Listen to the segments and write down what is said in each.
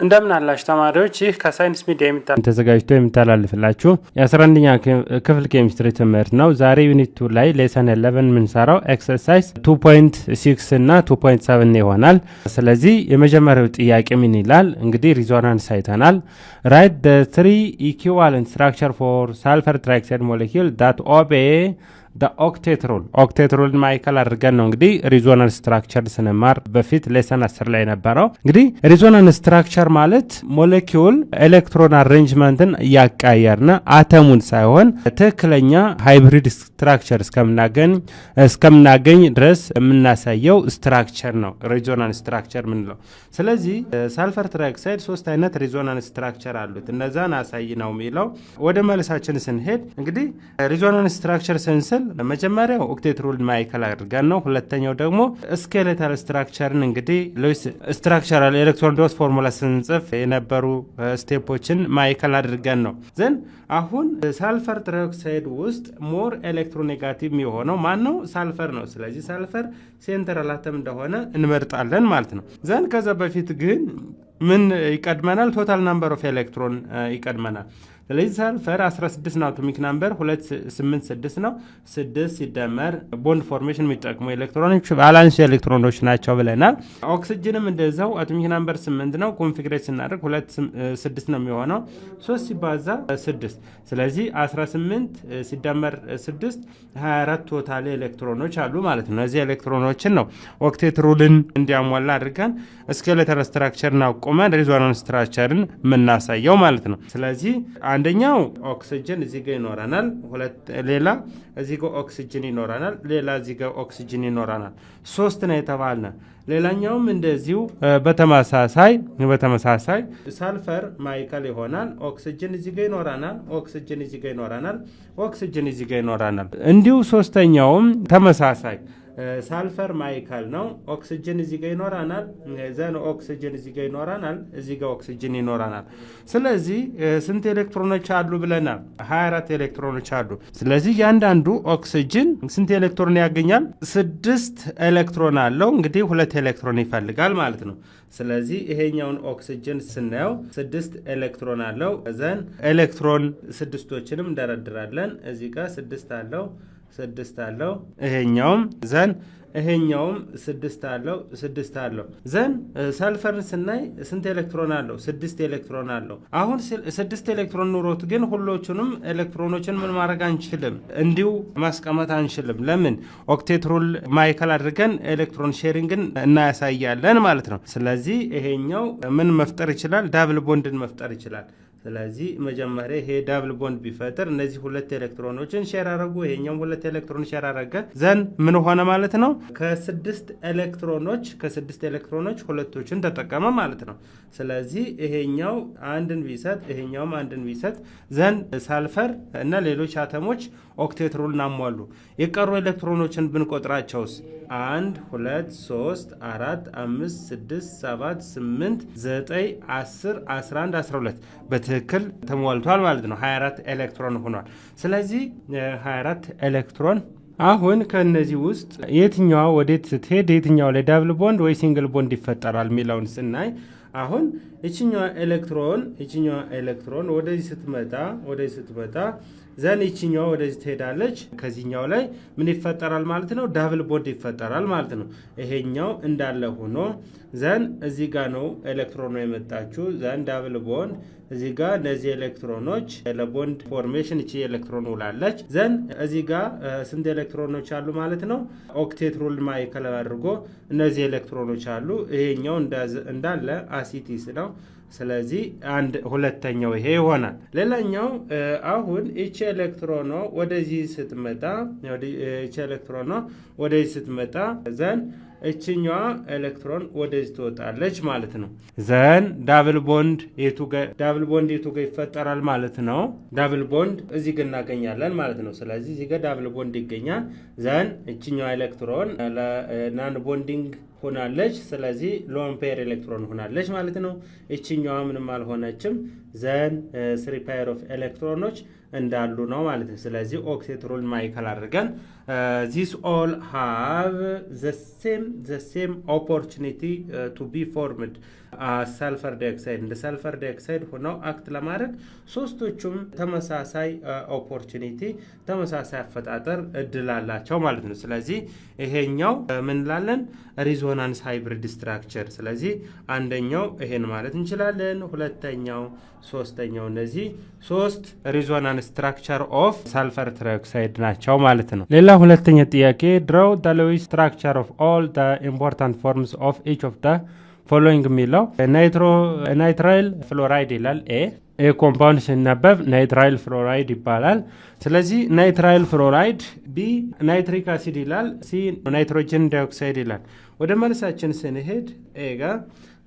እንደምን አላችሁ ተማሪዎች፣ ይህ ከሳይንስ ሚዲያ ተዘጋጅቶ የሚተላለፍላችሁ የ11ኛ ክፍል ኬሚስትሪ ትምህርት ነው። ዛሬ ዩኒት 2 ላይ ሌሰን 11 የምንሰራው ኤክሰርሳይዝ 2.6 እና 2.7 ይሆናል። ስለዚህ የመጀመሪያው ጥያቄ ምን ይላል? እንግዲህ ሪዞናንስ አይተናል። ራይት the three equivalent structure for sulfur trioxide molecule that obey ኦክቴት ሩል ማይከል አድርገን ነው እንግዲህ ሪዞናንስ ስትራክቸር ስንማር በፊት ሌሰን 10 ላይ ነበረው። እንግዲህ ሪዞናንስ ስትራክቸር ማለት ሞሌኪውል ኤሌክትሮን አሬንጅመንትን እያቃየርና አተሙን ሳይሆን ትክክለኛ ሃይብሪድ ስትራክቸር እስከምናገኝ ድረስ የምናሳየው ስትራክቸር ነው ሪዞናንስ ስትራክቸር ምንለው። ስለዚህ ሳልፈር ትራይኦክሳይድ 3 አይነት ሪዞናንስ ስትራክቸር አሉት። እነዛን አሳይ ነው የሚለው። ወደ መልሳችን ስንሄድ እንግዲህ ሪዞናንስ ስትራክቸር ስንስል መጀመሪያው ኦክቴት ሩል ማይከል አድርገን ነው። ሁለተኛው ደግሞ ስኬሌታል ስትራክቸርን እንግዲህ ሉዊስ ስትራክቸራል ኤሌክትሮን ዶስ ፎርሙላ ስንጽፍ የነበሩ ስቴፖችን ማይከል አድርገን ነው። ዘን አሁን ሳልፈር ትራይኦክሳይድ ውስጥ ሞር ኤሌክትሮኔጋቲቭ የሆነው ማን ነው? ሳልፈር ነው። ስለዚህ ሳልፈር ሴንትራል አተም እንደሆነ እንመርጣለን ማለት ነው። ዘን ከዛ በፊት ግን ምን ይቀድመናል? ቶታል ናምበር ኦፍ ኤሌክትሮን ይቀድመናል። ስለዚህ ሳልፈር 16 ነው፣ አቶሚክ ናምበር 286 ነው። 6 ሲደመር ቦንድ ፎርሜሽን የሚጠቅሙ ኤሌክትሮኖች ባላንስ ኤሌክትሮኖች ናቸው ብለናል። ኦክሲጅንም እንደዛው አቶሚክ ናምበር 8 ነው። ኮንፊግሬት ስናደርግ 6 ነው የሚሆነው 3 ሲባዛ 6። ስለዚህ 18 ሲደመር 6 24 ቶታል ኤሌክትሮኖች አሉ ማለት ነው። እነዚህ ኤሌክትሮኖችን ነው ኦክቴት ሩልን እንዲያሟላ አድርገን ስኬሌታል ስትራክቸርን አቁመን ሪዞናንስ ስትራክቸርን የምናሳየው ማለት ነው። ስለዚህ አንደኛው ኦክሲጅን እዚህ ጋር ይኖረናል፣ ሌላ እዚህ ጋር ኦክሲጅን ይኖረናል፣ ሌላ እዚህ ጋር ኦክሲጅን ይኖረናል። 3 ነው የተባልነ። ሌላኛውም እንደዚሁ በተመሳሳይ ሳልፈር ማይከል ይሆናል። ኦክሲጅን እዚህ ጋር ይኖረናል፣ ኦክሲጅን እዚህ ጋር ይኖረናል፣ ኦክሲጅን እዚህ ጋር ይኖረናል። እንዲሁ ሶስተኛውም ተመሳሳይ ሳልፈር ማይከል ነው። ኦክሲጅን እዚህ ጋር ይኖራናል፣ ዘን ኦክሲጅን እዚህ ጋር ይኖራናል፣ እዚህ ጋር ኦክሲጅን ይኖራናል። ስለዚህ ስንት ኤሌክትሮኖች አሉ ብለናል? 24 ኤሌክትሮኖች አሉ። ስለዚህ እያንዳንዱ ኦክሲጅን ስንት ኤሌክትሮን ያገኛል? 6 ኤሌክትሮን አለው። እንግዲህ 2 ኤሌክትሮን ይፈልጋል ማለት ነው። ስለዚህ ይሄኛውን ኦክሲጅን ስናየው 6 ኤሌክትሮን አለው። ዘን ኤሌክትሮን 6ቶችንም እንደረድራለን። እዚህ ጋር 6 አለው፣ 6 አለው። ይሄኛውም ዘን ይሄኛውም 6 አለው። ዘን ሰልፈርን ስናይ ስንት ኤሌክትሮን አለው? 6 ኤሌክትሮን አለው። አሁን 6 ኤሌክትሮን ኑሮት ግን ሁሎቹንም ኤሌክትሮኖችን ምን ማድረግ አንችልም፣ እንዲሁ ማስቀመጥ አንችልም። ለምን? ኦክቴት ሩል ማይከል አድርገን ኤሌክትሮን ሼሪንግን እናያሳያለን ማለት ነው። ስለዚህ ይሄኛው ምን መፍጠር ይችላል? ዳብል ቦንድን መፍጠር ይችላል። ስለዚህ መጀመሪያ ይሄ ዳብል ቦንድ ቢፈጥር እነዚህ 2 ኤሌክትሮኖችን ሼር አደረጉ፣ ይሄኛው 2 ኤሌክትሮን ሼር አደረገ። ዘን ምን ሆነ ማለት ነው? ከ6 ኤሌክትሮኖች ሁለቶችን ተጠቀመ ማለት ነው። ስለዚህ ይሄኛው አንድን ቢሰጥ ይሄኛውም አንድን ቢሰጥ ዘን ሳልፈር እና ሌሎች አተሞች ኦክቴት ሩል ናሟሉ። የቀሩ ኤሌክትሮኖችን ብንቆጥራቸውስ 1 2 3 4 5 6 7 8 9 10 11 12 በትክክል ተሟልቷል ማለት ነው። 24 ኤሌክትሮን ሆኗል። ስለዚህ 24 ኤሌክትሮን አሁን ከነዚህ ውስጥ የትኛዋ ወዴት ስትሄድ የትኛው ላይ ዳብል ቦንድ ወይ ሲንግል ቦንድ ይፈጠራል የሚለውን ስናይ አሁን እቺኛዋ ኤሌክትሮን ወደዚህ ስትመጣ ዘን እቺኛዋ ወደዚህ ትሄዳለች። ከዚህኛው ላይ ምን ይፈጠራል ማለት ነው? ዳብል ቦንድ ይፈጠራል ማለት ነው። ይሄኛው እንዳለ ሆኖ ዘን እዚህ ጋር ነው ኤሌክትሮኑ የመጣችው። ዘን ዳብል ቦንድ እዚህ ጋር እነዚህ ኤሌክትሮኖች ለቦንድ ፎርሜሽን እቺ ኤሌክትሮን ውላለች። ዘን እዚህ ጋር ስንት ኤሌክትሮኖች አሉ ማለት ነው? ኦክቴት ሩል ማይከል አድርጎ እነዚህ ኤሌክትሮኖች አሉ። ይሄኛው እንዳለ አሲቲስ ነው። ስለዚህ ሁለተኛው ይሄ ይሆናል። ሌላኛው አሁን እቺ ኤሌክትሮን ወደዚህ ስትመጣ ዘን እቺኛዋ ኤሌክትሮን ወደዚህ ትወጣለች ማለት ነው። ዘን ዳብል ቦንድ የቱ ጋር ይፈጠራል ማለት ነው? ዳብል ቦንድ እዚህ ጋር እናገኛለን ማለት ነው። ስለዚህ እዚህ ጋር ዳብል ቦንድ ይገኛል። ዘን እቺኛዋ ኤሌክትሮን ናን ቦንዲንግ ሆናለች። ስለዚህ ሎን ፔር ኤሌክትሮን ሆናለች ማለት ነው። እቺኛዋ ምንም አልሆነችም። ዘን 3 ፔር ኦፍ ኤሌክትሮኖች እንዳሉ ነው ማለት ነው። ስለዚህ ኦክቴት ሩል ማይከል አድርገን these all have the same opportunity to be formed ሰልፈር ዳይኦክሳይድ እንደ ሰልፈር ዳይኦክሳይድ ሆነው አክት ለማድረግ ሶስቶቹም ተመሳሳይ ኦፖርቹኒቲ ተመሳሳይ አፈጣጠር እድል አላቸው ማለት ነው። ስለዚህ ይሄኛው ምን ላለን ሪዞናንስ ሃይብሪድ ስትራክቸር። ስለዚህ አንደኛው ይሄን ማለት እንችላለን፣ ሁለተኛው፣ ሶስተኛው እነዚህ ሶስት ሪዞናንስ ስትራክቸር ኦፍ ሰልፈር ትራይኦክሳይድ ናቸው ማለት ነው። ሌላ ሁለተኛ ጥያቄ draw the Lewis structure of all the important forms of each of the ፎሎዊንግ የሚለው ናይትራይል ፍሎራይድ ይላል። ኤ ኮምፓውንድ ሲነበብ ናይትራይል ፍሎራይድ ይባላል። ስለዚህ ናይትራይል ፍሎራይድ፣ ቢ ናይትሪክ አሲድ ይላል፣ ሲ ናይትሮጅን ዳይኦክሳይድ ይላል። ወደ መልሳችን ስንሄድ ኤ ጋር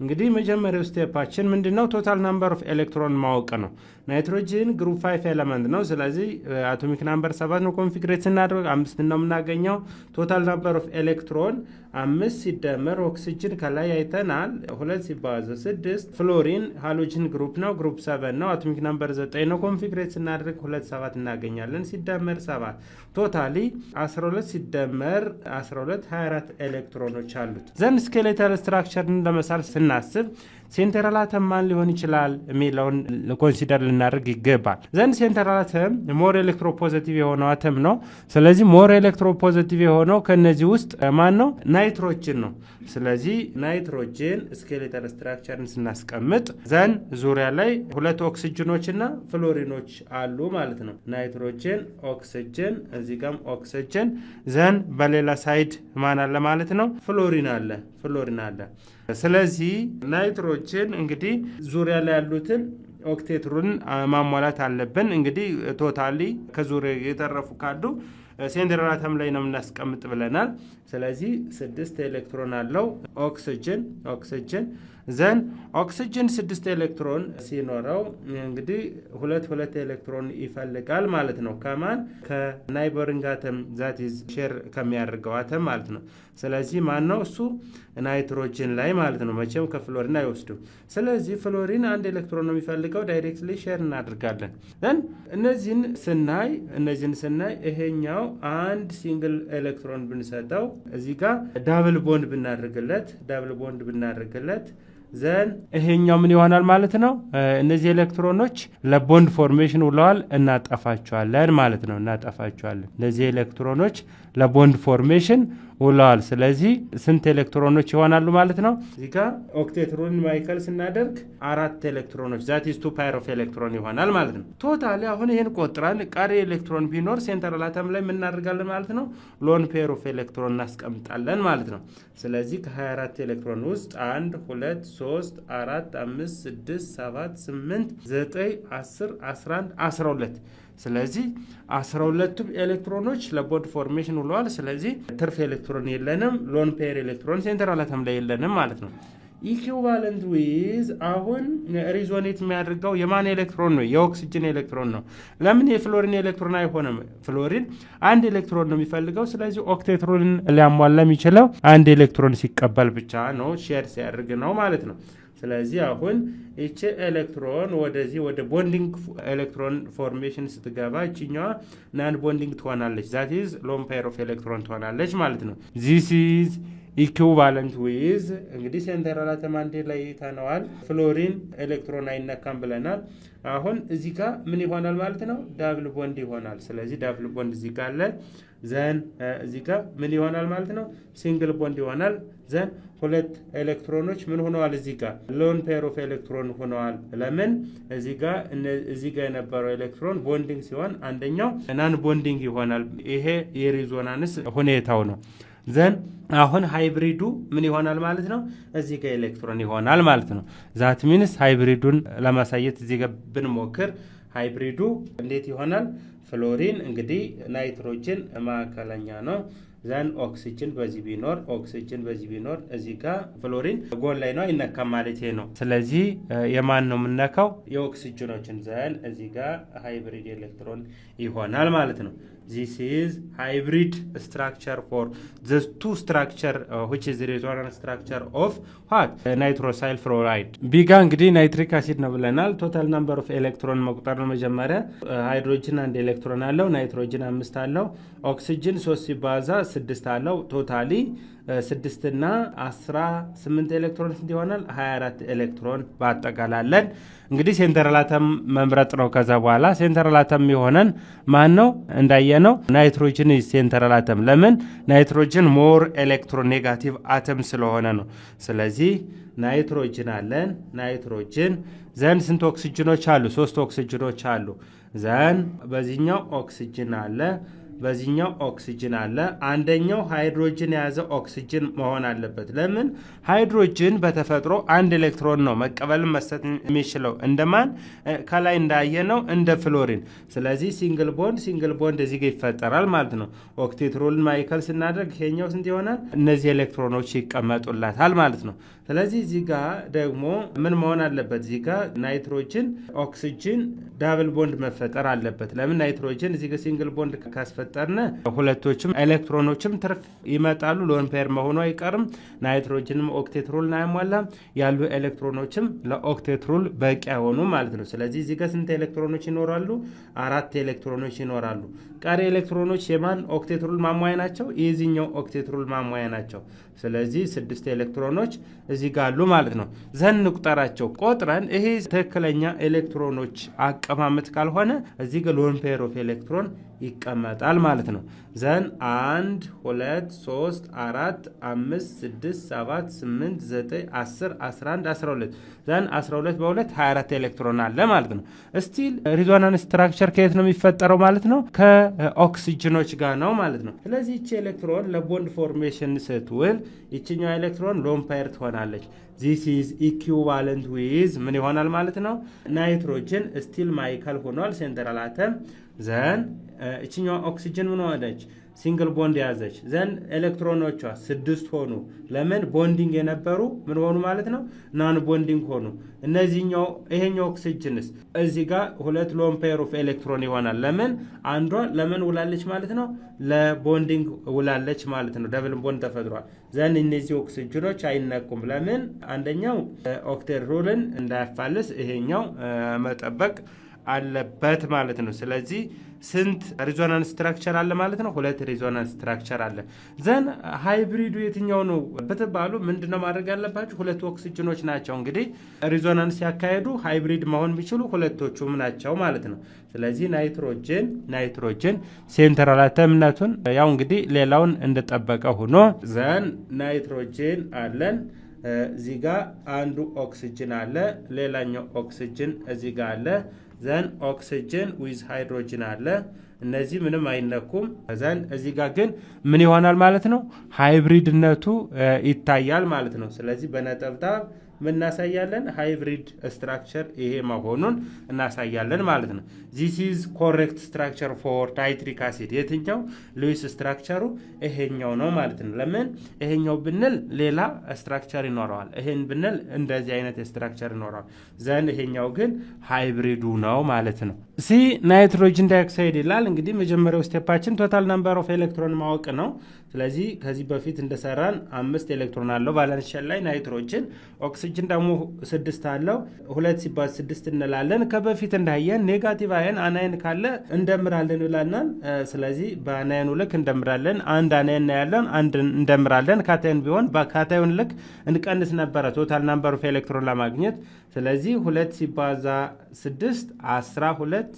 እንግዲህ መጀመሪያው ስቴፓችን ምንድነው? ቶታል ናምበር ኦፍ ኤሌክትሮን ማወቅ ነው። ናይትሮጅን ግሩፕ 5 ኤሌመንት ነው። ስለዚህ አቶሚክ ናምበር 7 ነው። ኮንፊግሬት ስናደርግ 5 ነው የምናገኘው። ቶታል ናምበር ኦፍ ኤሌክትሮን 5 ሲደመር ኦክሲጅን ከላይ አይተናል 2 ሲባዛ 6። ፍሎሪን ሃሎጅን ግሩፕ ነው፣ ግሩፕ 7 ነው። አቶሚክ ናምበር 9 ነው። ኮንፊግሬት ስናደርግ 2 7 እናገኛለን። ሲደመር 7 ቶታሊ 12 ሲደመር 12 24 ኤሌክትሮኖች አሉት። ዘን ስኬሌታል ስትራክቸርን ለመሳል ስናስብ ሴንትራል አተም ማን ሊሆን ይችላል የሚለውን ኮንሲደር ልናደርግ ይገባል። ዘንድ ሴንትራል አተም ሞር ኤሌክትሮፖዚቲቭ የሆነው አተም ነው። ስለዚህ ሞር ኤሌክትሮፖዚቲቭ የሆነው ከነዚህ ውስጥ ማን ነው? ናይትሮጅን ነው። ስለዚህ ናይትሮጅን ስኬሌታል ስትራክቸርን ስናስቀምጥ ዘን ዙሪያ ላይ 2 ኦክሲጅኖችና ፍሎሪኖች አሉ ማለት ነው። ናይትሮጅን፣ ኦክሲጅን፣ እዚህ ጋም ኦክሲጅን፣ ዘን በሌላ ሳይድ ማን አለ ማለት ነው? ፍሎሪን አለ። ስለዚህ ናይትሮጅን እንግዲህ ዙሪያ ላይ ያሉትን ኦክቴትሩን ማሟላት አለብን። እንግዲህ ቶታሊ ከዙሪያ የተረፉ ካሉ ሴንትራል አተም ላይ ነው የምናስቀምጥ ብለናል። ስለዚህ 6 ኤሌክትሮን አለው ኦክሲጅን ዘን ኦክሲጅን 6 ኤሌክትሮን ሲኖረው እንግዲህ 2 ኤሌክትሮን ይፈልጋል ማለት ነው። ከማን? ከናይበሪንግ አተም ዛት ኢዝ ሼር ከሚያደርገው አተም ማለት ነው። ስለዚህ ማን ነው እሱ? ናይትሮጅን ላይ ማለት ነው። መቼም ከፍሎሪን አይወስዱም። ስለዚህ ፍሎሪን 1 ኤሌክትሮን ነው የሚፈልገው። ዳይሬክትሊ ሼር እናደርጋለን። ዘን እነዚህን ስናይ ይሄኛው አንድ ሲንግል ኤሌክትሮን ብንሰጠው እዚህ ጋር ዳብል ቦንድ ብናደርግለት ዘን ይሄኛው ምን ይሆናል ማለት ነው? እነዚህ ኤሌክትሮኖች ለቦንድ ፎርሜሽን ውለዋል፣ እናጠፋቸዋለን ማለት ነው። እነዚህ ኤሌክትሮኖች ለቦንድ ፎርሜሽን ውለዋል። ስለዚህ ስንት ኤሌክትሮኖች ይሆናሉ ማለት ነው? እዚህ ጋር ኦክቴትሩን ማይከል ስናደርግ 4 ኤሌክትሮኖች ዛት ኢዝ 2 ፓይር ኦፍ ኤሌክትሮን ይሆናል ማለት ነው። ቶታሊ አሁን ይሄን ቆጥራን ቀሪ ኤሌክትሮን ቢኖር ሴንትራል አተም ላይ ምን እናደርጋለን ማለት ነው? ሎን ፔር ኦፍ ኤሌክትሮን እናስቀምጣለን ማለት ነው። ስለዚህ ከ24 ኤሌክትሮን ውስጥ 1 2 3 4 5 6 7 8 9 10 11 12 ስለዚህ 12ቱም ኤሌክትሮኖች ለቦንድ ፎርሜሽን ውለዋል። ስለዚህ ትርፍ ኤሌክትሮን የለንም፣ ሎን ፔር ኤሌክትሮን ሴንትራል አተም ላይ የለንም ማለት ነው። ኢኩቫለንት ዊዝ አሁን ሪዞኔት የሚያደርገው የማን ኤሌክትሮን ነው? የኦክሲጅን ኤሌክትሮን ነው። ለምን የፍሎሪን ኤሌክትሮን አይሆንም? ፍሎሪን 1 ኤሌክትሮን ነው የሚፈልገው። ስለዚህ ኦክቴትሩን ሊያሟላ የሚችለው 1 ኤሌክትሮን ሲቀበል ብቻ ነው፣ ሼር ሲያደርግ ነው ማለት ነው። ስለዚህ አሁን እቺ ኤሌክትሮን ወደዚህ ወደ ቦንዲንግ ኤሌክትሮን ፎርሜሽን ስትገባ እቺኛዋ ናን ቦንዲንግ ትሆናለች። ዛት ኢዝ ሎን ፔር ኦፍ ኤሌክትሮን ትሆናለች ማለት ነው። ዚስ ኢዝ ኢኩቫለንት ዊዝ እንግዲህ ሴንትራል አተም አንዴ ላይ ተነዋል። ፍሎሪን ኤሌክትሮን አይነካም ብለናል። አሁን እዚህ ጋር ምን ይሆናል ማለት ነው? ዳብል ቦንድ ይሆናል። ስለዚህ ዳብል ቦንድ እዚህ ጋር አለ። ዘን እዚህ ጋር ምን ይሆናል ማለት ነው? ሲንግል ቦንድ ይሆናል። ዘን 2 ኤሌክትሮኖች ምን ሆነዋል? እዚህ ጋር ሎን ፔር ኦፍ ኤሌክትሮን ሆነዋል። ለምን? እዚህ ጋር የነበረው ኤሌክትሮን ቦንዲንግ ሲሆን አንደኛው ናን ቦንዲንግ ይሆናል። ይሄ የሪዞናንስ ሁኔታው ነው። ዘን አሁን ሃይብሪዱ ምን ይሆናል ማለት ነው? እዚህ ጋር ኤሌክትሮን ይሆናል ማለት ነው። ዛት ሚንስ ሃይብሪዱን ለማሳየት እዚህ ጋር ብንሞክር ሃይብሪዱ እንዴት ይሆናል? ፍሎሪን እንግዲህ ናይትሮጅን ማዕከለኛ ነው። ዘን ኦክሲጅን በዚህ ቢኖር እዚህ ጋር ፍሎሪን ጎን ላይ ነው አይነካም ማለት ነው። ስለዚህ የማን ነው የምነካው? የኦክሲጅኖችን። ዘን እዚህ ጋር ሃይብሪድ ኤሌክትሮን ይሆናል ማለት ነው። this is hybrid structure for the two structure which is the resonance structure of what nitrosyl fluoride ቢጋ እንግዲህ ናይትሪክ አሲድ ነው ብለናል። ቶታል ነምበር ኦፍ ኤሌክትሮን መቁጠር ነው መጀመሪያ። ሃይድሮጅን 1 ኤሌክትሮን አለው፣ ናይትሮጅን 5 አለው፣ ኦክሲጅን 3 ሲባዛ 6 አለው። ቶታሊ 6 እና 18 ኤሌክትሮን እንዲሆናል 24 ኤሌክትሮን ባጠቃላለን። እንግዲህ ሴንትራል አተም መምረጥ ነው። ከዛ በኋላ ሴንትራል አተም የሆነን ማን ነው? እንዳየነው ናይትሮጅን ሴንትራል አተም። ለምን? ናይትሮጅን ሞር ኤሌክትሮኔጋቲቭ አተም ስለሆነ ነው። ስለዚህ ናይትሮጅን አለን። ናይትሮጅን ዘን ስንት ኦክሲጅኖች አሉ? 3 ኦክሲጅኖች አሉ። ዘን በዚህኛው ኦክሲጅን አለ፣ በዚህኛው ኦክሲጅን አለ። አንደኛው ሃይድሮጅን የያዘ ኦክሲጅን መሆን አለበት። ለምን? ሃይድሮጅን በተፈጥሮ 1 ኤሌክትሮን ነው መቀበል መስጠት የሚችለው እንደማን? ከላይ እንዳየነው እንደ ፍሎሪን። ስለዚህ ሲንግል ቦንድ እዚህ ጋር ይፈጠራል ማለት ነው። ኦክቴትሮልን ማይከል ስናደርግ ይሄኛው ስንት ይሆናል? እነዚህ ኤሌክትሮኖች ይቀመጡላታል ማለት ነው። ስለዚህ እዚህ ጋር ደግሞ ምን መሆን አለበት? እዚህ ጋር ናይትሮጅን ኦክሲጅን ዳብል ቦንድ መፈጠር አለበት። ለምን? ናይትሮጅን እዚህ ጋር ሲንግል ቦንድ ካስፈጠርነ ሁለቶችም ኤሌክትሮኖችም ትርፍ ይመጣሉ። ሎን ፔር መሆኑ አይቀርም። ናይትሮጅንም ኦክቴትሮልን አያሟላም። ያሉ ኤሌክትሮኖችም ለኦክቴትሮል በቂ አይሆኑ ማለት ነው። ስለዚህ እዚህ ጋር ስንት ኤሌክትሮኖች ይኖራሉ? 4 ኤሌክትሮኖች ይኖራሉ። ቀሪ ኤሌክትሮኖች የማን ኦክቴትሮል ማሟያ ናቸው? የዚህኛው ኦክቴትሮል ማሟያ ናቸው። ስለዚህ 6 ኤሌክትሮኖች እዚህ ጋር አሉ ማለት ነው። ዘን ቁጠራቸው ቆጥረን ይሄ ትክክለኛ ኤሌክትሮኖች አቀማመጥ ካልሆነ እዚህ ጋር ሎን ፔር ኦፍ ኤሌክትሮን ይቀመጣል ማለት ነው። ዘን 1 2 3 4 5 6 7 8 9 10 11 12 ዘን 12 በ2 24 ኤሌክትሮን አለ ማለት ነው። ስቲል ሪዞናንስ ስትራክቸር ከየት ነው የሚፈጠረው ማለት ነው? ከኦክሲጅኖች ጋር ነው ማለት ነው። ስለዚህ እቺ ኤሌክትሮን ለቦንድ ፎርሜሽን ስትውል ይችኛው ኤሌክትሮን ሎን ፔር ትሆናለች። this is equivalent with ምን ይሆናል ማለት ነው? ናይትሮጅን ስቲል ማይከል ሆኗል ሴንትራል አተም። ዘን እችኛዋ ኦክሲጅን ምን ሆነች? ሲንግል ቦንድ ያዘች። ዘን ኤሌክትሮኖቿ 6 ሆኑ። ለምን? ቦንዲንግ የነበሩ ምን ሆኑ ማለት ነው? ናን ቦንዲንግ ሆኑ። እነዚህኛው ይሄኛው ኦክሲጅንስ እዚህ ጋር 2 ሎን ፔር ኦፍ ኤሌክትሮን ይሆናል። ለምን? አንዷ ለምን ውላለች ማለት ነው? ለቦንዲንግ ውላለች ማለት ነው። ደብል ቦንድ ተፈጥሯል። ዘን እነዚህ ኦክሲጅኖች አይነቁም። ለምን? አንደኛው ኦክቴትሮልን እንዳያፋልስ ይሄኛው መጠበቅ አለበት ማለት ነው። ስለዚህ ስንት ሪዞናንስ ስትራክቸር አለ ማለት ነው? 2 ሪዞናንስ ስትራክቸር አለ። ዘን ሃይብሪዱ የትኛው ነው በተባሉ ምንድነው ማድረግ ያለባችሁ? 2 ኦክሲጅኖች ናቸው እንግዲህ ሪዞናንስ ያካሄዱ ሃይብሪድ መሆን የሚችሉ ሁለቶቹም ናቸው ማለት ነው። ስለዚህ ናይትሮጅን ሴንትራል አተምነቱን ያው እንግዲህ ሌላውን እንደጠበቀ ሆኖ ዘን ናይትሮጅን አለን። እዚህ ጋር አንዱ ኦክሲጅን አለ፣ ሌላኛው ኦክሲጅን እዚህ ጋር አለ። ዘን ኦክሲጅን ዊዝ ሃይድሮጅን አለ። እነዚህ ምንም አይነኩም። ዘን እዚህ ጋር ግን ምን ይሆናል ማለት ነው? ሃይብሪድነቱ ይታያል ማለት ነው። ስለዚህ በነጠብጣብ ምን እናሳያለን? ሃይብሪድ ስትራክቸር ይሄ መሆኑን እናሳያለን ማለት ነው። ዚስ ኢዝ ኮሬክት ስትራክቸር ፎር ናይትሪክ አሲድ። የትኛው? ሉዊስ ስትራክቸሩ ይሄኛው ነው ማለት ነው። ለምን? ይሄኛው ብንል ሌላ ስትራክቸር ይኖረዋል፣ ይሄን ብንል እንደዚህ አይነት ስትራክቸር ይኖረዋል። ዘን ይሄኛው ግን ሃይብሪዱ ነው ማለት ነው። ሲ ናይትሮጅን ዳይኦክሳይድ ይላል። እንግዲህ መጀመሪያው ስቴፓችን ቶታል ነምበር ኦፍ ኤሌክትሮን ማወቅ ነው። ስለዚህ ከዚህ በፊት እንደሰራን 5 ኤሌክትሮን አለው ቫለንስ ሼል ላይ ናይትሮጅን። ኦክሲጅን ደግሞ 6 አለው። 2 ሲባል 6 እንላለን። ከበፊት እንዳየን ኔጋቲቭ አየን አናይን ካለ እንደምራለን ብለናል። ስለዚህ በአናይኑ ልክ እንደምራለን። አንድ አናይን ያለን አንድ እንደምራለን። ካታዮን ቢሆን በካታዮን ልክ እንቀንስ ነበረ ቶታል ነምበር ኦፍ ኤሌክትሮን ለማግኘት። ስለዚህ 2 ሲባዛ 6 12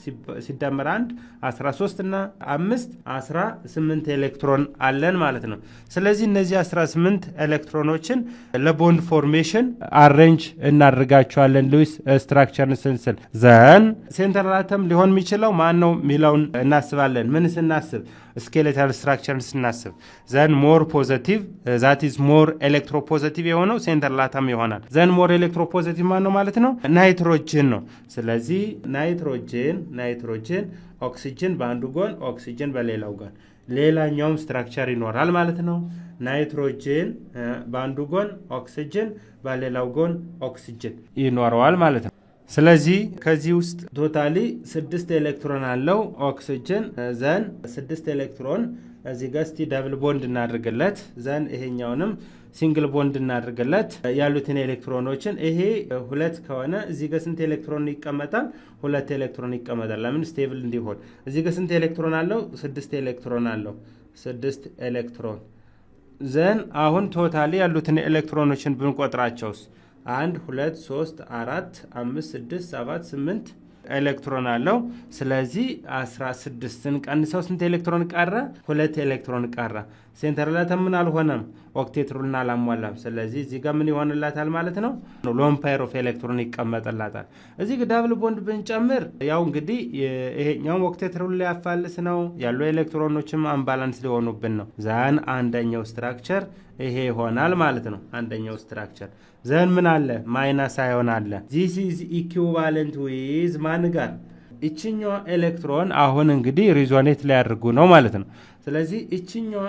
ሲደመር 1 13 እና 5 18 ኤሌክትሮን አለን ማለት ነው። ስለዚህ እነዚህ 18 ኤሌክትሮኖችን ለቦንድ ፎርሜሽን አሬንጅ እናደርጋቸዋለን ሉዊስ ስትራክቸርን ስንስል። ዘን ሴንትራል አተም ሊሆን የሚችለው ማን ነው የሚለውን እናስባለን። ምን ስናስብ? ስኬሌታል ስትራክቸርን ስናስብ። ዘን ሞር ፖዘቲቭ ዛት ኢዝ ሞር ኤሌክትሮፖዘቲቭ የሆነው ሴንትራል አተም ይሆናል። ዘን ሞር ኤሌክትሮፖዘቲቭ ማን ነው ማለት ነው? ናይትሮጅን ነው። ስለዚህ ናይትሮጅን ኦክሲጅን በአንዱ ጎን፣ ኦክሲጅን በሌላው ጎን ሌላኛውም ስትራክቸር ይኖራል ማለት ነው። ናይትሮጅን በአንዱ ጎን፣ ኦክሲጅን በሌላው ጎን ኦክሲጅን ይኖረዋል ማለት ነው። ስለዚህ ከዚህ ውስጥ ቶታሊ 6 ኤሌክትሮን አለው ኦክሲጅን ዘን 6 ኤሌክትሮን እዚህ ጋር እስቲ ዳብል ቦንድ እናድርግለት ዘን ይሄኛውንም ሲንግል ቦንድ እናድርግለት ያሉትን ኤሌክትሮኖችን ይሄ 2 ከሆነ እዚህ ጋር ስንት ኤሌክትሮን ይቀመጣል 2 ኤሌክትሮን ይቀመጣል ለምን ስቴብል እንዲሆን እዚህ ጋር ስንት ኤሌክትሮን አለው 6 ኤሌክትሮን አለው 6 ኤሌክትሮን ዘን አሁን ቶታሊ ያሉትን ኤሌክትሮኖችን ብንቆጥራቸውስ 1 2 3 4 5 6 7 8 ኤሌክትሮን አለው ስለዚህ 16ን ቀንሰው ስንት ኤሌክትሮን ቀረ 2 ኤሌክትሮን ቀረ ሴንተር ላይ ምን አልሆነም ኦክቴት ሩልን አላሟላም ስለዚህ እዚህ ጋር ምን ይሆንላታል ማለት ነው ሎን ፔር ኦፍ ኤሌክትሮን ይቀመጥላታል እዚህ ጋር ዳብል ቦንድ ብንጨምር ያው እንግዲህ ይሄኛው ኦክቴት ሩል ላይ ያፋልስ ነው ያለው ኤሌክትሮኖችም አንባላንስ ሊሆኑብን ነው ዛን አንደኛው ስትራክቸር ይሄ ይሆናል ማለት ነው አንደኛው ስትራክቸር ዘን ምን አለ ማይነስ አዮን አለ this is equivalent with ማን ጋር እቺኛው ኤሌክትሮን አሁን እንግዲህ ሪዞኔት ሊያደርጉ ነው ማለት ነው ስለዚህ እቺኛው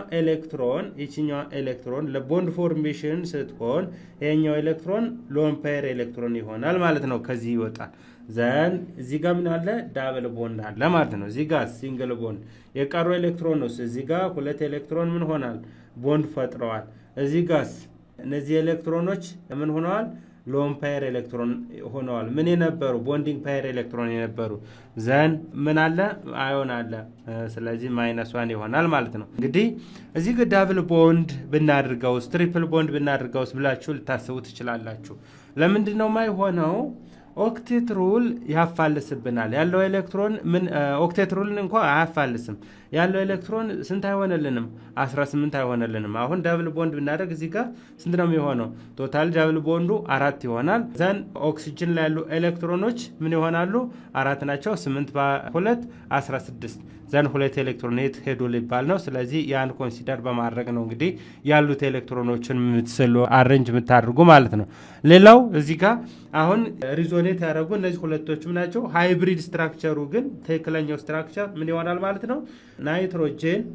ኤሌክትሮን ለቦንድ ፎርሜሽን ስትሆን ይሄኛው ኤሌክትሮን ሎን ፔር ኤሌክትሮን ይሆናል ማለት ነው ከዚህ ይወጣል ዘን እዚህ ጋር ምን አለ ዳብል ቦንድ አለ ማለት ነው እዚህ ጋር ሲንግል ቦንድ የቀሩ ኤሌክትሮንስ እዚህ ጋር 2 ኤሌክትሮን ምን ሆናል ቦንድ ፈጥረዋል እዚህ ጋርስ እነዚህ ኤሌክትሮኖች ምን ሆነዋል ሎን ፔር ኤሌክትሮን ሆነዋል ምን የነበሩ ቦንዲንግ ፔር ኤሌክትሮን የነበሩ ዘን ምን አለ አዮን አለ ስለዚህ -1 ይሆናል ማለት ነው እንግዲህ እዚህ ጋር ዳብል ቦንድ ብናደርገው ትሪፕል ቦንድ ብናደርገው ብላችሁ ልታስቡ ትችላላችሁ ለምንድን ነው ማይሆነው ኦክቴት ሩል ያፋልስብናል ያለው ኤሌክትሮን ምን ኦክቴት ሩልን እንኳን አያፋልስም ያለው ኤሌክትሮን ስንት አይሆነልንም 18 አይሆነልንም አሁን ዳብል ቦንድ ብናደርግ እዚህ ጋር ስንት ነው የሚሆነው ቶታል ዳብል ቦንዱ 4 ይሆናል ዘን ኦክሲጅን ላይ ያሉ ኤሌክትሮኖች ምን ይሆናሉ 4 ናቸው 8 በ2 16 ዘን 2 ኤሌክትሮን ሄዶ ሊባል ነው ስለዚህ ያን ኮንሲደር በማድረግ ነው እንግዲህ ያሉት ኤሌክትሮኖችን ምትስሉ አሬንጅ ምታደርጉ ማለት ነው ሌላው እዚህ ጋር አሁን ሪዞኔት ያደረጉ እነዚህ ሁለቶችም ናቸው ሃይብሪድ ስትራክቸሩ ግን ትክክለኛው ስትራክቸር ምን ይሆናል ማለት ነው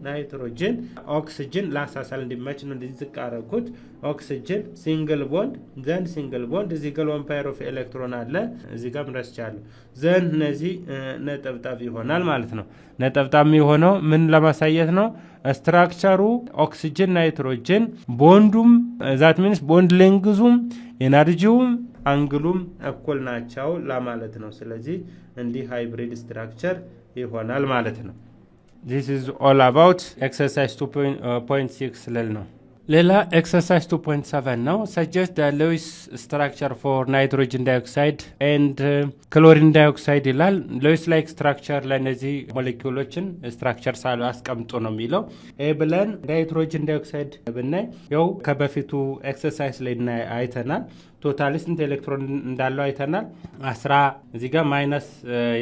ናይትሮጅን ኦክሲጅን ላሳሳል እንዲመች ነው እንደዚህ ዝቅ አደረኩት ኦክሲጅን ሲንግል ቦንድ ዘን ሲንግል ቦንድ እዚህ ጋር ሎን ፔር ኦፍ ኤሌክትሮን አለ እዚህ ጋር ምረስቻለሁ ዘን እነዚህ ነጠብጣብ ይሆናል ማለት ነው ነጠብጣብ የሚሆነው ምን ለማሳየት ነው ስትራክቸሩ ኦክሲጅን ናይትሮጅን ቦንዱም ዛት ሚንስ ቦንድ ሌንግዙም ኤነርጂውም አንግሉም እኩል ናቸው ለማለት ነው ስለዚህ እንዲህ ሃይብሪድ ስትራክቸር ይሆናል ማለት ነው this is all about exercise 2.6 ለል ነው ሌላ exercise 2.7 ነው suggest the Lewis structure for nitrogen dioxide and chlorine dioxide ይላል Lewis like structure ለነዚህ ሞለኪውሎችን ስትራክቸር ሳሉ አስቀምጦ ነው የሚለው ብለን ናይትሮጅን ዳይኦክሳይድ ብናይ ያው ከበፊቱ ኤክሰርሳይዝ ላይ አይተናል ቶታሊ ስንት ኤሌክትሮን እንዳለው አይተናል 10 እዚህ ጋር ማይነስ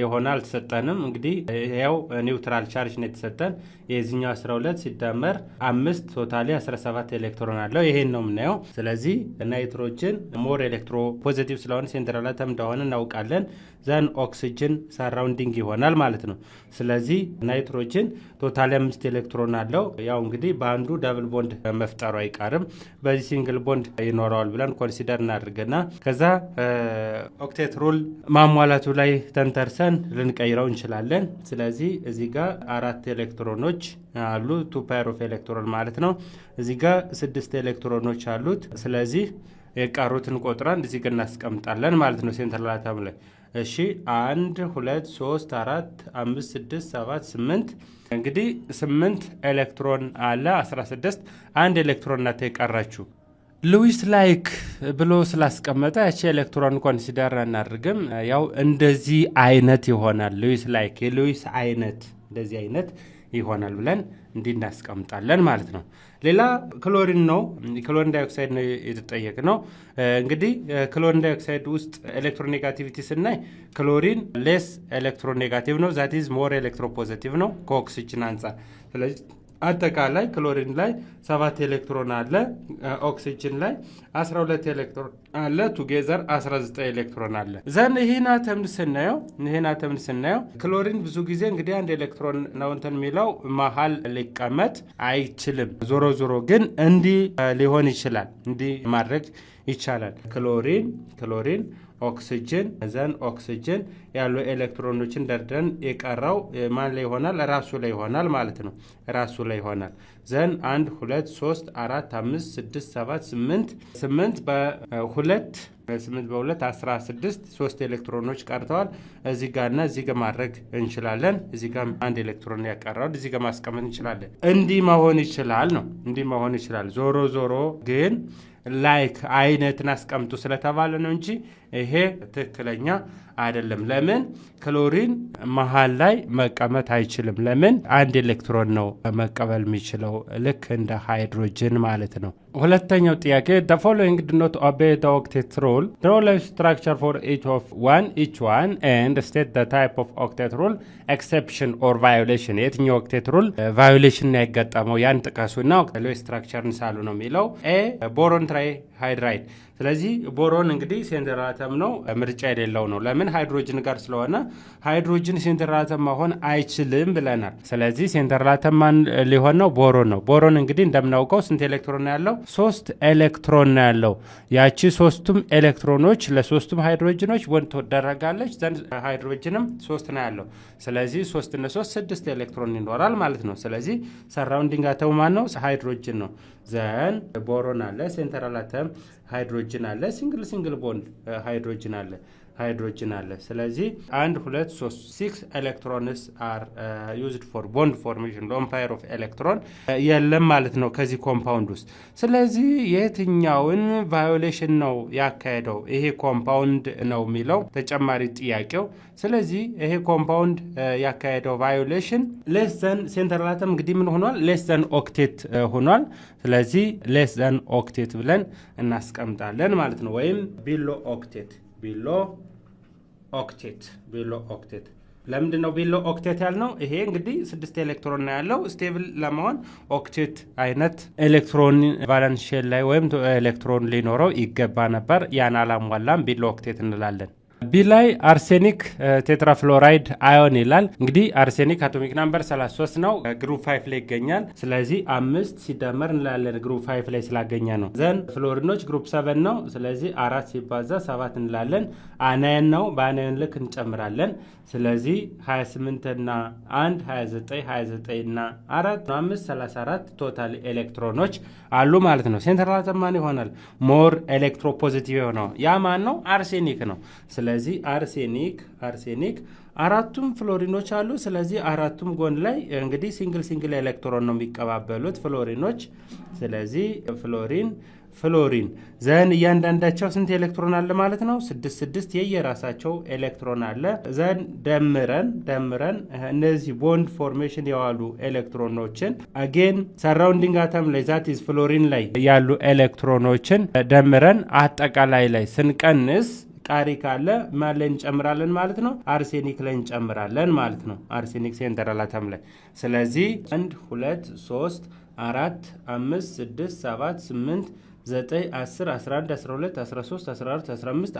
ይሆናል ተሰጠንም እንግዲህ ያው ኒውትራል ቻርጅ ነው የተሰጠን የዚህኛው 12 ሲደመር 5 ቶታሊ 17 ኤሌክትሮን አለው ይሄን ነው የምናየው ስለዚህ ናይትሮጅን ሞር ኤሌክትሮ ፖዚቲቭ ስለሆነ ሴንትራል አተም እንደሆነ እናውቃለን ዘን ኦክሲጅን ሰራውንዲንግ ይሆናል ማለት ነው ስለዚህ ናይትሮጅን ቶታሊ 5 ኤሌክትሮን አለው ያው እንግዲህ በአንዱ ዳብል ቦንድ መፍጠሩ አይቀርም በዚህ ሲንግል ቦንድ ይኖረዋል ብለን ኮንሲደር እናድርግና ከዛ ኦክቴት ሩል ማሟላቱ ላይ ተንተርሰን ልንቀይረው እንችላለን ስለዚህ እዚህ ጋር 4 ኤሌክትሮኖች አሉ 2 ፔር ኦፍ ኤሌክትሮን ማለት ነው እዚህ ጋር 6 ኤሌክትሮኖች አሉት ስለዚህ የቀሩትን ቆጥረን እዚህ ጋር እናስቀምጣለን ማለት ነው ሴንትራል አተም ላይ እሺ 1 2 3 4 5 6 7 8 እንግዲህ 8 ኤሌክትሮን አለ 16 አንድ ኤሌክትሮን ናት የቀረችው ሉዊስ ላይክ ብሎ ስላስቀመጠ እቺ ኤሌክትሮን ኮንሲደር እናድርግም ያው እንደዚህ አይነት ይሆናል ሉዊስ ላይክ የሉዊስ አይነት እንደዚህ አይነት ይሆናል ብለን እንድናስቀምጣለን ማለት ነው ሌላ ክሎሪን ነው ክሎሪን ዳይኦክሳይድ ነው የተጠየቀ ነው እንግዲህ ክሎሪን ዳይኦክሳይድ ውስጥ ኤሌክትሮኔጋቲቪቲ ስናይ ክሎሪን ሌስ ኤሌክትሮኔጋቲቭ ነው ዛት ኢዝ ሞር ኤሌክትሮፖዚቲቭ ነው ከኦክሲጅን አንፃር ስለዚህ አጠቃላይ ክሎሪን ላይ 7 ኤሌክትሮን አለ ኦክሲጅን ላይ 12 ኤሌክትሮን አለ ቱጌዘር 19 ኤሌክትሮን አለ ዘን ይሄን አተም ስናየው ክሎሪን ብዙ ጊዜ እንግዲህ አንድ ኤሌክትሮን ነው እንትን የሚለው መሃል ሊቀመጥ አይችልም ዞሮ ግን እንዲ ሊሆን ይችላል እንዲ ማድረግ ይቻላል ክሎሪን ኦክሲጅን ዘን ኦክሲጅን ያሉ ኤሌክትሮኖችን ደርድረን የቀረው ማን ላይ ይሆናል? ራሱ ላይ ይሆናል ማለት ነው። ራሱ ላይ ይሆናል። ዘን 1 2 3 4 5 6 7 8 በ2 8 በ2 16 3 ኤሌክትሮኖች ቀርተዋል። እዚህ ጋርና እዚህ ጋር ማድረግ እንችላለን። እዚህ ጋር አንድ ኤሌክትሮን ያቀረው እዚህ ጋር ማስቀመጥ እንችላለን። እንዲህ መሆን ይችላል ነው። እንዲህ መሆን ይችላል። ዞሮ ግን ላይክ አይነትን አስቀምጡ ስለተባለ ነው እንጂ ይሄ ትክክለኛ አይደለም። ለምን ክሎሪን መሃል ላይ መቀመጥ አይችልም? ለምን አንድ ኤሌክትሮን ነው መቀበል የሚችለው ልክ እንደ ሃይድሮጅን ማለት ነው። ሁለተኛው ጥያቄ the following do not obey the octet rule. Draw a structure for each one and state the type of octet rule exception or violation. የትኛው octet rule violation ያጋጠመው ያን ጥቀሱና octet structure እንሳሉ ነው የሚለው። ኤ ቦሮን ትራይሃይድራይድ። ስለዚህ ቦሮን እንግዲህ ሴንትራል አተም ነው፣ ምርጫ የሌለው ነው። ለምን ሃይድሮጅን ጋር ስለሆነ ሃይድሮጅን ሴንትራል አተም መሆን አይችልም ብለናል። ስለዚህ ሴንትራል አተም ማን ሊሆን ነው? ቦሮን ነው። ቦሮን እንግዲህ እንደምናውቀው ስንት ኤሌክትሮን ያለው? 3 ኤሌክትሮን ያለው። ያቺ ሶስቱም ኤሌክትሮኖች ለሶስቱም ሃይድሮጅኖች ወንድ ትደረጋለች። ዘንድ ሃይድሮጅንም 3 ነው ያለው። ስለዚህ 3 እና 3 6 ኤሌክትሮን ይኖራል ማለት ነው። ስለዚህ ሰራውንዲንግ አተሙ ማን ነው? ሃይድሮጅን ነው። ዘን ቦሮን አለ፣ ሴንትራል አተም ሃይድሮጅን አለ፣ ሲንግል ቦንድ ሃይድሮጅን አለ። ስለዚህ 1 2 3 6 ኤሌክትሮንስ አር ዩዝድ ፎር ቦንድ ፎርሜሽን ሎን ፓየር ኦፍ ኤሌክትሮን የለም ማለት ነው ከዚህ ኮምፓውንድ ውስጥ። ስለዚህ የትኛውን ቫዮሌሽን ነው ያካሄደው? ይሄ ኮምፓውንድ ነው የሚለው ተጨማሪ ጥያቄው። ስለዚህ ይሄ ኮምፓውንድ ያካሄደው ቫዮሌሽን ሌስ ዘን ሴንትራል አተም እንግዲህ ምን ሆኗል? ሌስ ዘን ኦክቴት ሆኗል። ስለዚህ ሌስ ዘን ኦክቴት ብለን እናስቀምጣለን ማለት ነው። ወይም ቢሎ ኦክቴት። ለምንድን ነው ቢሎ ኦክቴት ያልነው? ይሄ እንግዲህ 6 ኤሌክትሮን ያለው ስቴብል ለመሆን ኦክቴት አይነት ኤሌክትሮን ቫለንስ ሼል ላይ ወይም ኤሌክትሮን ሊኖረው ይገባ ነበር። ያን አላሟላም፣ ቢሎ ኦክቴት እንላለን። ቢ ላይ አርሴኒክ ቴትራፍሎራይድ አዮን ይላል። እንግዲህ አርሴኒክ አቶሚክ ናምበር 33 ነው፣ ግሩፕ 5 ላይ ይገኛል። ስለዚህ 5 ሲደመር እንላለን ግሩፕ 5 ላይ ስላገኘ ነው። ዘን ፍሎሪኖች ግሩፕ 7 ነው። ስለዚህ 4 ሲባዛ 7 እንላለን። አናየን ነው፣ በአናየን ልክ እንጨምራለን። ስለዚህ 28 እና 1 29 እና 4 5 34 ቶታል ኤሌክትሮኖች አሉ ማለት ነው። ሴንትራል አተም ማን ይሆናል? ሞር ኤሌክትሮፖዚቲቭ የሆነው ያ ማን ነው? አርሴኒክ ነው። ስለዚህ አርሴኒክ አራቱም ፍሎሪኖች አሉ። ስለዚህ አራቱም ጎን ላይ እንግዲህ ሲንግል ኤሌክትሮን ነው የሚቀባበሉት ፍሎሪኖች። ስለዚህ ፍሎሪን ዘን እያንዳንዳቸው ስንት ኤሌክትሮን አለ ማለት ነው? 6 የየራሳቸው ኤሌክትሮን አለ። ዘን ደምረን እነዚህ ቦንድ ፎርሜሽን የዋሉ ኤሌክትሮኖችን አጌን ሰራውንዲንግ አተም ላይ ዛት ኢዝ ፍሎሪን ላይ ያሉ ኤሌክትሮኖችን ደምረን አጠቃላይ ላይ ስንቀንስ ቃሪ ካለ ማን ላይ እንጨምራለን ማለት ነው? አርሴኒክ ላይ እንጨምራለን ማለት ነው። አርሴኒክ ሴንትራል አተም ላይ። ስለዚህ 1 2 3 4 5 6 7 8 9 10 11 12 13 14 15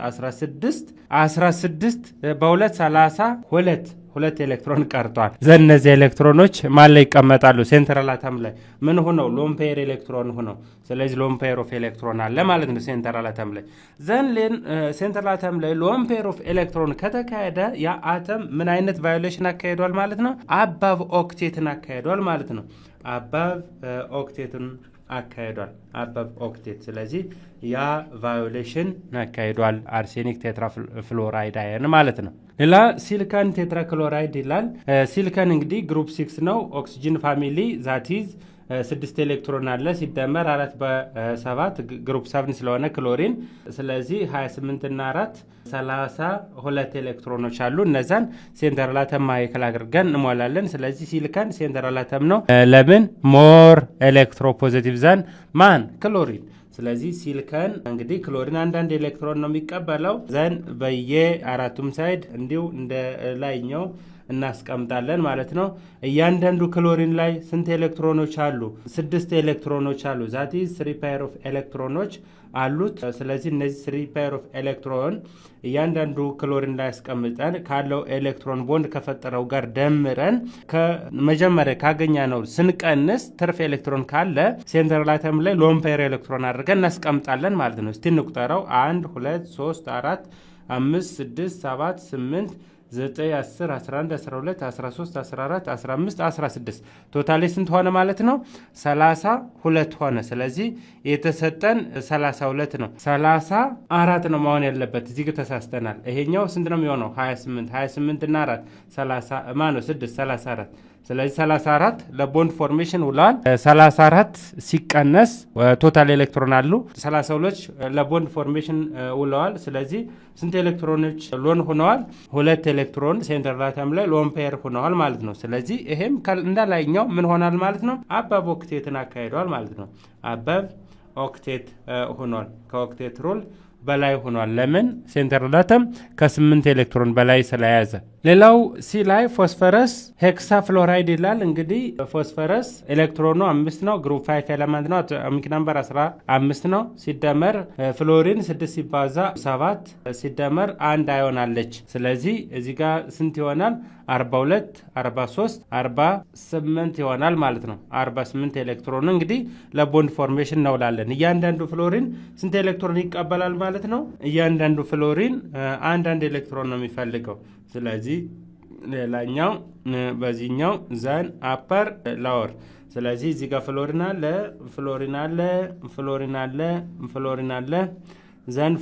16 በሁለት 32 ኤሌክትሮን ቀርቷል። ዘን እነዚህ ኤሌክትሮኖች ማን ላይ ይቀመጣሉ? ሴንትራል አተም ላይ ምን ሆነው? ሎን ፔር ኤሌክትሮን ሆነው። ስለዚህ ሎን ፔር ኦፍ ኤሌክትሮን አለ ማለት ነው ሴንትራል አተም ላይ። ዘን ሴንትራል አተም ላይ ሎን ፔር ኦፍ ኤሌክትሮን ከተካሄደ ያ አተም ምን አይነት ቫዮሌሽን አካሄዷል ማለት ነው? አባቭ ኦክቴትን አካሄዷል ማለት ነው። አባቭ ኦክቴት። ስለዚህ ያ ቫዮሌሽን አካሂዷል አርሴኒክ ቴትራፍሎራይድ አየን ማለት ነው። ሌላ ሲሊካን ቴትራክሎራይድ ይላል። ሲሊካን እንግዲህ ግሩፕ 6 ነው። ኦክሲጅን ፋሚሊ ዛቲዝ 6 ኤሌክትሮን አለ ሲደመር 4 በ7 ግሩፕ 7 ስለሆነ ክሎሪን። ስለዚህ 28 እና 4 32 ኤሌክትሮኖች አሉ። እነዛን ሴንትራል አተም ማይከል አድርገን እንሞላለን። ስለዚህ ሲሊካን ሴንትራል አተም ነው። ለምን? ሞር ኤሌክትሮፖዚቲቭ ዛን ማን? ክሎሪን። ስለዚህ ሲሊካን እንግዲህ ክሎሪን አንዳንድ ኤሌክትሮን ነው የሚቀበለው። ዘን በየአራቱም ሳይድ እንዲሁ እንደ ላይኛው እናስቀምጣለን ማለት ነው። እያንዳንዱ ክሎሪን ላይ ስንት ኤሌክትሮኖች አሉ? 6 ኤሌክትሮኖች አሉ። ዛት ኢዝ 3 ፓየር ኦፍ ኤሌክትሮኖች አሉት። ስለዚህ እነዚህ 3 ፓየር ኦፍ ኤሌክትሮን እያንዳንዱ ክሎሪን ላይ ያስቀምጠን ካለው ኤሌክትሮን ቦንድ ከፈጠረው ጋር ደምረን ከመጀመሪያ ካገኛ ነው ስንቀንስ ትርፍ ኤሌክትሮን ካለ ሴንትራል አተም ላይ ሎን ፓየር ኤሌክትሮን አድርገን እናስቀምጣለን ማለት ነው። እስቲ እንቁጠረው። 1 2 3 4 5 6 7 8 9 10 11 12 13 14 15 16 ቶታሊ ስንት ሆነ ማለት ነው? 32 ሆነ። ስለዚህ የተሰጠን 32 ነው። 34 ነው መሆን ያለበት። እዚህ ጋር ተሳስተናል። ይሄኛው ስንት ነው የሚሆነው? 28 እና 4 30 ማነው 6 34 ስለዚህ 34 ለቦንድ ፎርሜሽን ውለዋል። 34 ሲቀነስ ቶታል ኤሌክትሮን አሉ 32 ለቦንድ ፎርሜሽን ውለዋል። ስለዚህ ስንት ኤሌክትሮኖች ሎን ሆነዋል? 2 ኤሌክትሮን ሴንተር አተም ላይ ሎን ፔር ሆነዋል ማለት ነው። ስለዚህ ይሄም እንዳላይኛው ምን ሆናል ማለት ነው? አባብ ኦክቴትን አካሂደዋል ማለት ነው። አባብ ኦክቴት ሆኗል። ከኦክቴት ሩል በላይ ሆኗል። ለምን? ሴንተር አተም ከ8 ኤሌክትሮን በላይ ስለያዘ። ሌላው ሲ ላይ ፎስፈረስ ሄክሳ ፍሎራይድ ይላል። እንግዲህ ፎስፈረስ ኤሌክትሮኑ 5 ነው፣ ግሩፕ 5 ኤሌመንት ነው፣ አቶሚክ ነምበር 15 ነው። ሲደመር ፍሎሪን 6 ሲባዛ 7 ሲደመር 1 አዮን አለች። ስለዚህ እዚህ ጋር ስንት ይሆናል? 42 43 48 ይሆናል ማለት ነው። 48 ኤሌክትሮን እንግዲህ ለቦንድ ፎርሜሽን እናውላለን። እያንዳንዱ ፍሎሪን ስንት ኤሌክትሮን ይቀበላል ማለት ነው? እያንዳንዱ ፍሎሪን አንድ ኤሌክትሮን ነው የሚፈልገው። ስለዚህ ሌላኛው በዚህኛው ዘን አፐር ላወር። ስለዚህ እዚህ ጋር ፍሎሪን አለ ዘን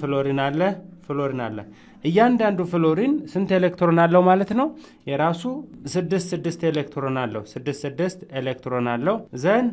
ፍሎሪን አለ። እያንዳንዱ ፍሎሪን ስንት ኤሌክትሮን አለው ማለት ነው? የራሱ 6 ኤሌክትሮን አለው። 6 ኤሌክትሮን አለው። ዘን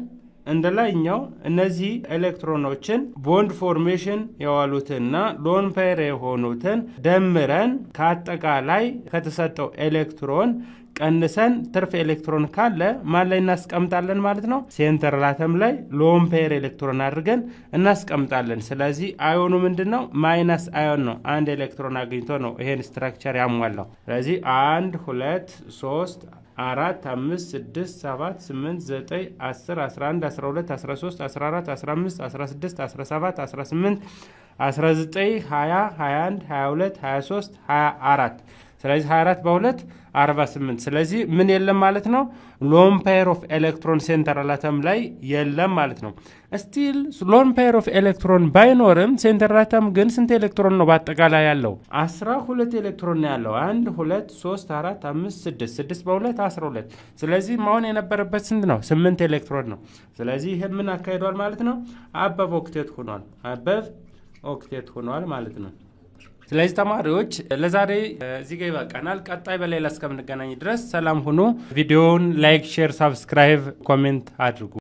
እንደላይኛው እነዚህ ኤሌክትሮኖችን ቦንድ ፎርሜሽን የዋሉትና ሎን ፔር የሆኑትን ደምረን ከአጠቃላይ ከተሰጠው ኤሌክትሮን ቀንሰን ትርፍ ኤሌክትሮን ካለ ማን ላይ እናስቀምጣለን ማለት ነው? ሴንተር አተም ላይ ሎን ፔር ኤሌክትሮን አድርገን እናስቀምጣለን። ስለዚህ አዮኑ ምንድነው? ማይነስ አዮን ነው። አንድ ኤሌክትሮን አግኝቶ ነው ይሄን ስትራክቸር ያሟላው። ስለዚህ 1 2 3 4 5 6 7 8 9 10 11 12 13 14 15 16 17 18 19 20 21 22 23 24 ስለዚህ 24 በ2 48 ስለዚህ ምን የለም ማለት ነው? ሎን ፔር ኦፍ ኤሌክትሮን ሴንትራል አተም ላይ የለም ማለት ነው። ስቲል ሎን ፔር ኦፍ ኤሌክትሮን ባይኖርም ሴንትራል አተም ግን ስንት ኤሌክትሮን ነው በአጠቃላይ ያለው? 12 ኤሌክትሮን ነው ያለው። 1 2 3 4 5 6 በ2 12 ስለዚህ መሆን የነበረበት ስንት ነው? 8 ኤሌክትሮን ነው። ስለዚህ ይሄ ምን አካሂዷል ማለት ነው? አበብ ኦክቴት ሆኗል ማለት ነው። ስለዚህ ተማሪዎች ለዛሬ እዚህ ጋር ይበቃናል። ቀጣይ በሌላ እስከምንገናኝ ድረስ ሰላም ሁኑ። ቪዲዮውን ላይክ፣ ሼር፣ ሳብስክራይብ፣ ኮሜንት አድርጉ።